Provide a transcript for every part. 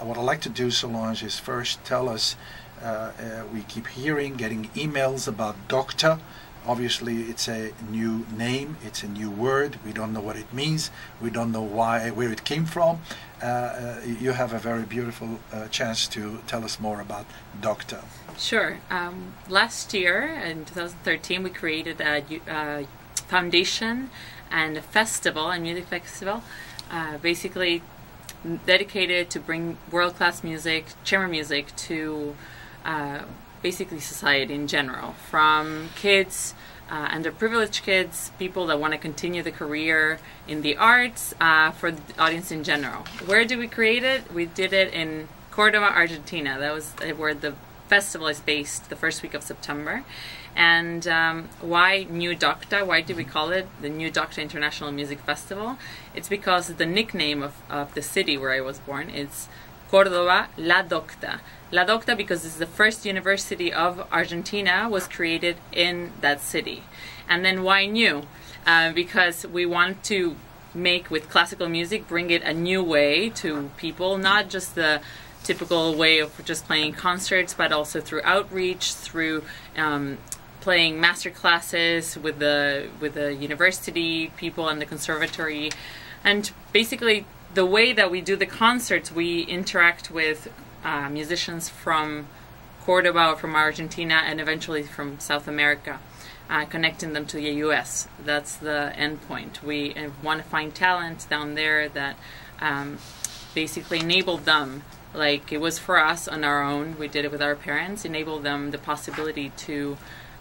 What I'd like to do, Solange, is first tell us, we keep getting emails about Docta. Obviously, it's a new name, it's a new word, we don't know what it means, we don't know where it came from. You have a very beautiful chance to tell us more about Docta. Sure. Last year, in 2013, we created a foundation and a festival, a music festival, basically dedicated to bring world-class music, chamber music, to basically society in general, from kids, underprivileged kids, people that want to continue the career in the arts, for the audience in general. Where did we create it? We did it in Córdoba, Argentina. That was where the festival is based, the first week of September. And why New Docta? Why did we call it the New Docta International Music Festival? It's because the nickname of the city where I was born is Córdoba La Docta. La Docta because it's the first university of Argentina was created in that city. And then why new? Because we want to make with classical music, bring it a new way to people, not just the typical way of just playing concerts, but also through outreach, through playing master classes with the university people and the conservatory. And basically the way that we do the concerts, we interact with musicians from Cordoba or from Argentina and eventually from South America, connecting them to the US. That's the end point. We want to find talent down there that basically enable them, like it was for us on our own, we did it with our parents, enable them the possibility to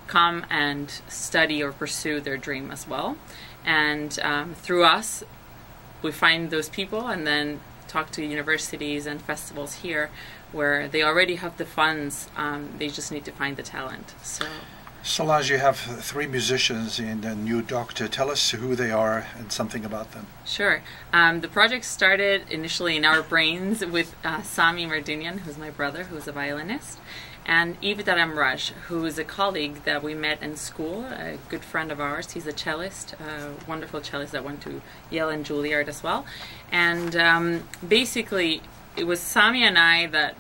come and study or pursue their dream as well. And through us, we find those people and then talk to universities and festivals here where they already have the funds, they just need to find the talent. So, Solange, you have 3 musicians in the New Docta. Tell us who they are and something about them. Sure. The project started initially in our brains with Solange Merdinian, who's my brother, who's a violinist, and Yves Daramraj, who is a colleague that we met in school, a good friend of ours. He's a cellist, a wonderful cellist that went to Yale and Juilliard as well. And basically, it was Sami and I that,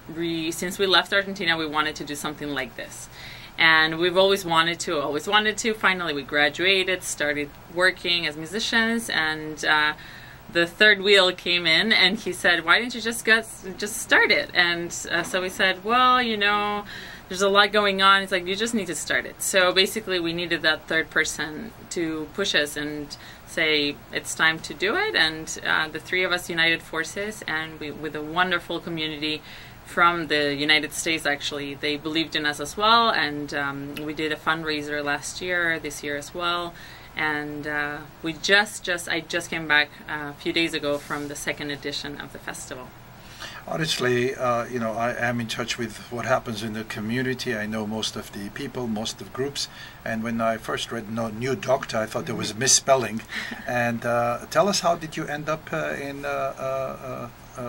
since we left Argentina, we wanted to do something like this. And we've always wanted to. Finally, we graduated, started working as musicians, and the third wheel came in, and he said, "Why didn't you just start it?" And so we said, "Well, you know, there's a lot going on." It's like, you just need to start it. So basically, we needed that third person to push us and say it's time to do it. And the 3 of us united forces, and with a wonderful community from the United States, actually, they believed in us as well, and we did a fundraiser last year, this year as well, and I just came back a few days ago from the 2nd edition of the festival. Honestly, you know, I am in touch with what happens in the community. I know most of the people, most of the groups, and when I first read New Docta, I thought there was a misspelling. And tell us, how did you end up in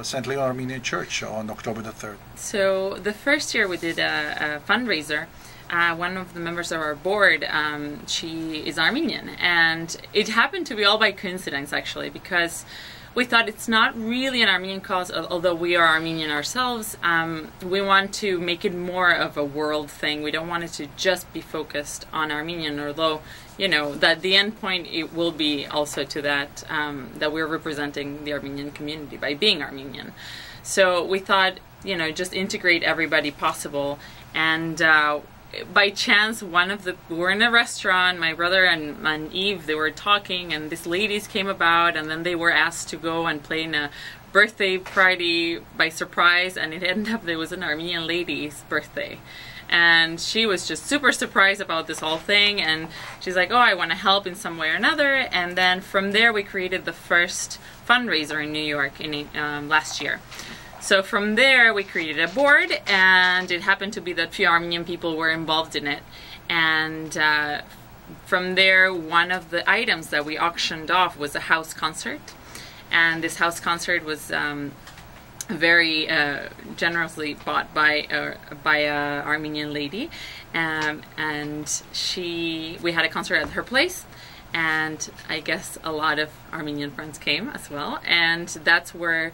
Centennial Armenian Church on October the 3rd? So the first year we did a fundraiser. One of the members of our board, she is Armenian, and it happened to be all by coincidence, actually, because we thought it's not really an Armenian cause, although we are Armenian ourselves. We want to make it more of a world thing. We don't want it to just be focused on Armenian, although, you know, that the end point it will be also to that, that we're representing the Armenian community by being Armenian. So we thought, you know, just integrate everybody possible. And by chance, we were in a restaurant, my brother and Eve, they were talking, and these ladies came about, and then they were asked to go and play in a birthday party by surprise, and it ended up there was an Armenian lady's birthday. And she was just super surprised about this whole thing, and she's like, "Oh, I want to help in some way or another." And then from there we created the first fundraiser in New York in last year. So from there we created a board, and it happened to be that few Armenian people were involved in it. And from there, one of the items that we auctioned off was a house concert. And this house concert was very generously bought by a Armenian lady, and we had a concert at her place, and I guess a lot of Armenian friends came as well, and that's where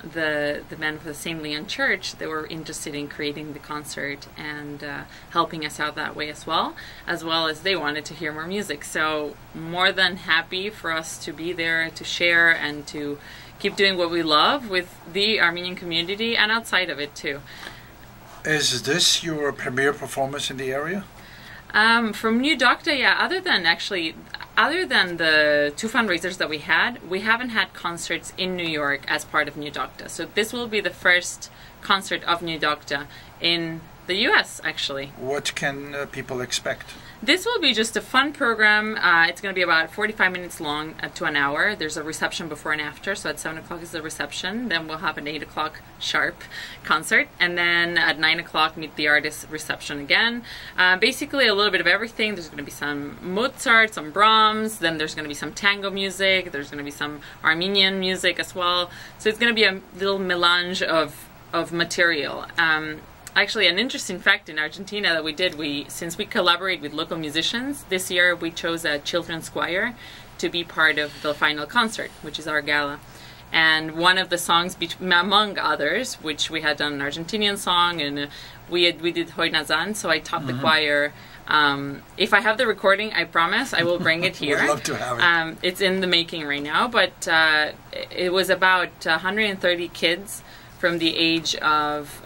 the men of the St. Leon Church, they were interested in creating the concert and helping us out that way as well as they wanted to hear more music. So more than happy for us to be there to share and to keep doing what we love with the Armenian community and outside of it too. Is this your premiere performance in the area? From New Docta, yeah, other than the two fundraisers that we haven't had concerts in New York as part of New Docta. So this will be the first concert of New Docta in the US, actually. What can people expect? This will be just a fun program. It's going to be about 45 minutes long to an hour. There's a reception before and after, so at 7 o'clock is the reception. Then we'll have an 8 o'clock sharp concert. And then at 9 o'clock, meet the artist reception again. Basically a little bit of everything. There's going to be some Mozart, some Brahms. Then there's going to be some tango music. There's going to be some Armenian music as well. So it's going to be a little melange of material. Actually, an interesting fact in Argentina that we did, since we collaborate with local musicians, this year we chose a children's choir to be part of the final concert, which is our gala. And one of the songs, among others, which we had done an Argentinian song, and we did Hoy Nazan, so I taught the choir. If I have the recording, I promise I will bring it here. We'd love to have it. It's in the making right now, but it was about 130 kids from the age of...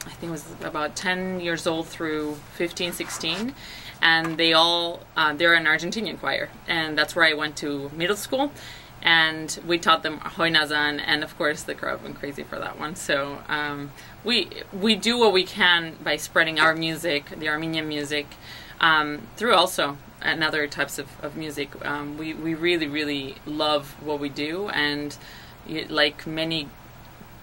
I think it was about 10 years old through 15, 16, and they're an Argentinian choir, and that's where I went to middle school, and we taught them Hoy Nazan, and of course the crowd went crazy for that one. So we do what we can by spreading our music, the Armenian music, through also other types of music. We really, really love what we do, and like many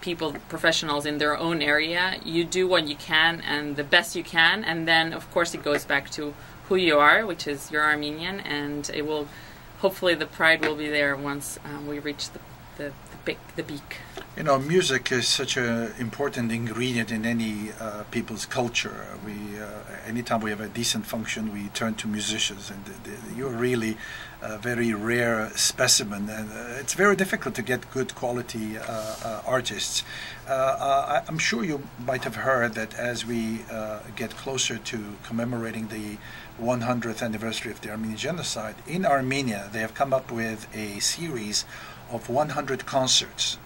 people, professionals in their own area, you do what you can and the best you can, and then of course it goes back to who you are, which is you're Armenian, and it will, hopefully the pride will be there once we reach the peak. You know, music is such an important ingredient in any people's culture. Anytime we have a decent function, we turn to musicians, and you're really a very rare specimen, and it's very difficult to get good quality artists. I'm sure you might have heard that as we get closer to commemorating the 100th anniversary of the Armenian genocide, in Armenia they have come up with a series of 100 concerts.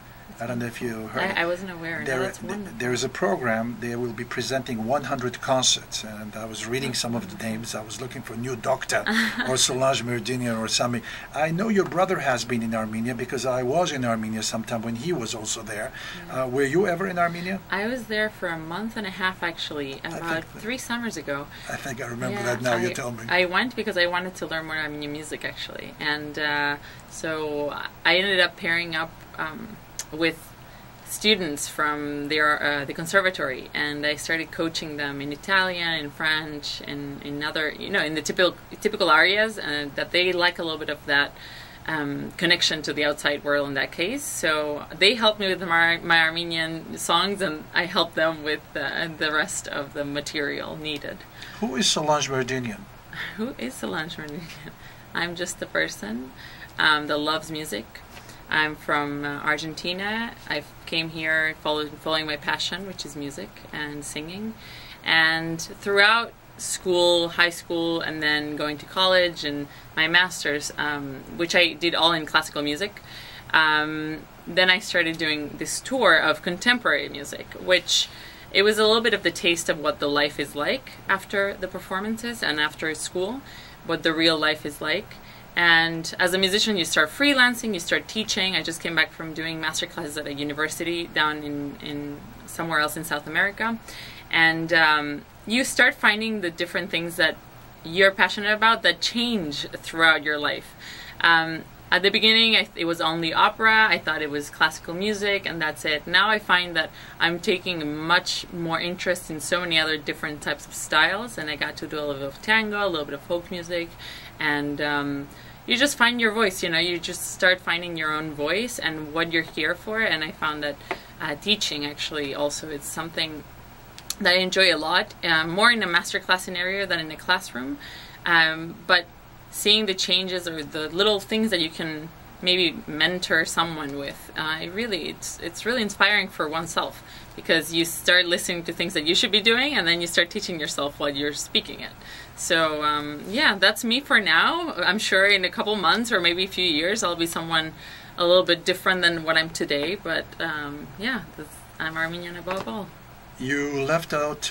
I don't know if you heard. I wasn't aware. That's wonderful. There is a program. They will be presenting 100 concerts, and I was reading some of the names. I was looking for New Docta or Solange Merdinian or something. I know your brother has been in Armenia because I was in Armenia sometime when he was also there. Were you ever in Armenia? I was there for a month and a half, actually, about 3 summers ago. I think I remember that now. You tell me. I went because I wanted to learn more Armenian music, actually, and so I ended up pairing up with students from the conservatory, and I started coaching them in Italian, in French, and in other, in the typical areas, that they like a little bit of that connection to the outside world in that case. So they helped me with my Armenian songs, and I helped them with the rest of the material needed. Who is Solange Merdinian? Who is Solange Merdinian? I'm just a person that loves music. I'm from Argentina. I came here following my passion, which is music and singing. And throughout school, high school, and then going to college and my master's, which I did all in classical music, then I started doing this tour of contemporary music, which it was a little bit of the taste of what the life is like after the performances and after school, what the real life is like. And as a musician, you start freelancing, you start teaching. I just came back from doing master classes at a university down in somewhere else in South America. And you start finding the different things that you're passionate about that change throughout your life. At the beginning, it was only opera. I thought it was classical music, and that's it. Now I find that I'm taking much more interest in so many other different types of styles, and I got to do a little bit of tango, a little bit of folk music, and you just find your voice. You just start finding your own voice and what you're here for. And I found that teaching actually also is something that I enjoy a lot, more in a masterclass scenario than in a classroom, but seeing the changes or the little things that you can maybe mentor someone with. It's really inspiring for oneself, because you start listening to things that you should be doing, and then you start teaching yourself while you're speaking it. So yeah, that's me for now. I'm sure in a couple months or maybe a few years I'll be someone a little bit different than what I'm today, but yeah, I'm Armenian above all. You left out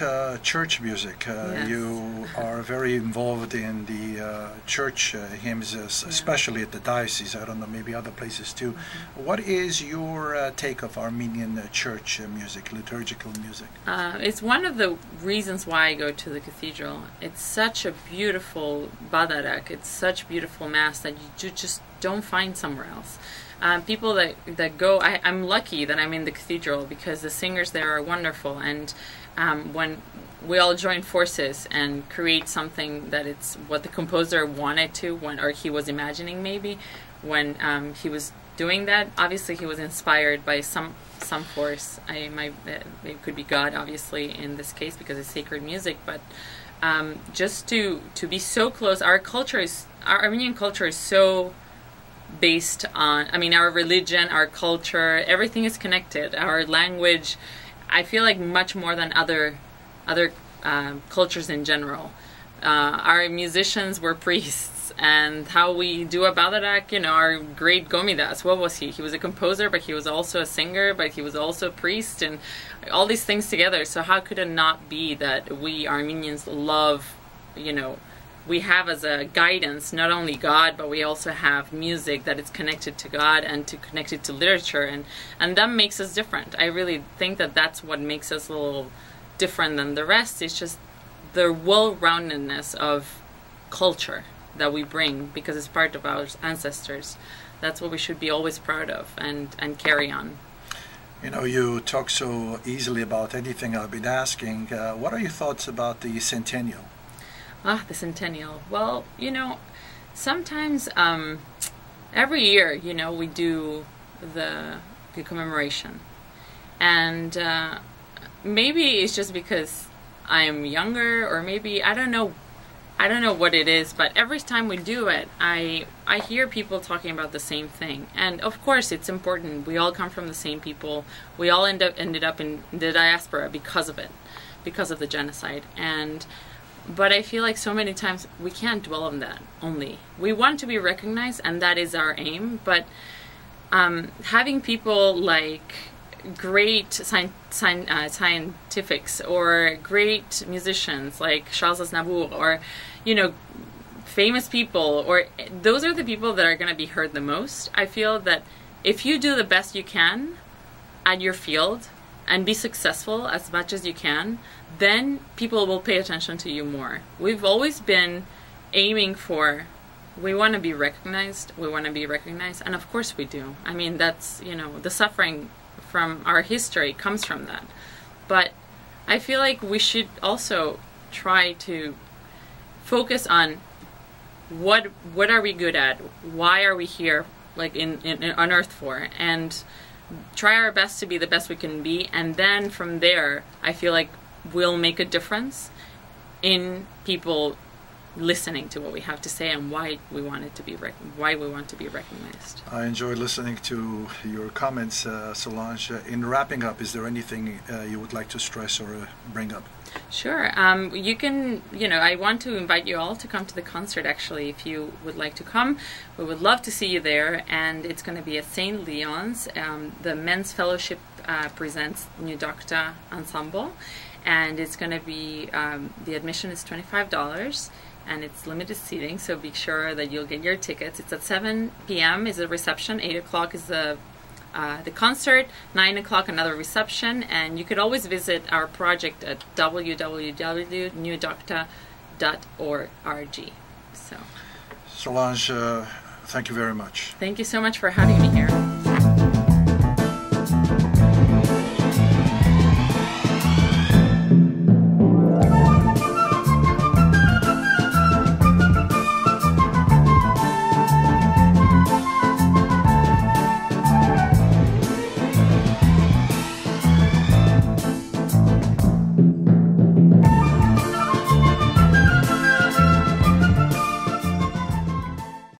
church music. Yes. You are very involved in the church hymns, especially at the diocese. I don't know, maybe other places too. Mm-hmm. What is your take of Armenian church music, liturgical music? It's one of the reasons why I go to the cathedral. It's such a beautiful badarak. It's such beautiful mass that you just don't find somewhere else. People that go, I'm lucky that I'm in the cathedral, because the singers there are wonderful, and when we all join forces and create something that it's what the composer wanted to, or he was imagining maybe, when he was doing that, obviously he was inspired by some force. It could be God, obviously, in this case, because it's sacred music, but just to be so close. Our Armenian culture is so based on, our religion, our culture, everything is connected. Our language, I feel like much more than other cultures in general. Our musicians were priests, and how we do a badarak, our great Gomidas, what was he? He was a composer, but he was also a singer, but he was also a priest, and all these things together. So how could it not be that we Armenians love, we have as a guidance not only God, but we also have music that is connected to God and connected to literature, and that makes us different. I really think that that's what makes us a little different than the rest. It's just the well-roundedness of culture that we bring, because it's part of our ancestors. That's what we should be always proud of and carry on. You talk so easily about anything I've been asking. What are your thoughts about the Centennial? The Centennial. Well, sometimes every year, we do the commemoration, and maybe it's just because I'm younger, or maybe I don't know what it is, but every time we do it, I hear people talking about the same thing. And of course it's important. We all come from the same people. We all ended up in the diaspora because of it, because of the genocide. But I feel like so many times we can't dwell on that only. We want to be recognized, and that is our aim, but having people like great scientifics or great musicians like Charles Aznavour, or famous people, or those are the people that are going to be heard the most. I feel that if you do the best you can at your field and be successful as much as you can, then people will pay attention to you more. We've always been aiming for, we want to be recognized, and of course we do. That's, the suffering from our history comes from that. But I feel like we should also try to focus on what are we good at, why are we here, like on Earth for, and try our best to be the best we can be, and then from there I feel like we'll make a difference in people listening to what we have to say and why we want to be recognized. I enjoyed listening to your comments, Solange. In wrapping up, is there anything you would like to stress or bring up? Sure. You can, I want to invite you all to come to the concert, actually, if you would like to come. We would love to see you there, and it's going to be at St. Leon's. The Men's Fellowship presents New Docta Ensemble, and it's going to be, the admission is $25, and it's limited seating, so be sure that you'll get your tickets. It's at 7 p.m. is the reception, 8 o'clock is the concert, 9 o'clock another reception, and you could always visit our project at www.newdocta.org. So, Solange, thank you very much. Thank you so much for having me here.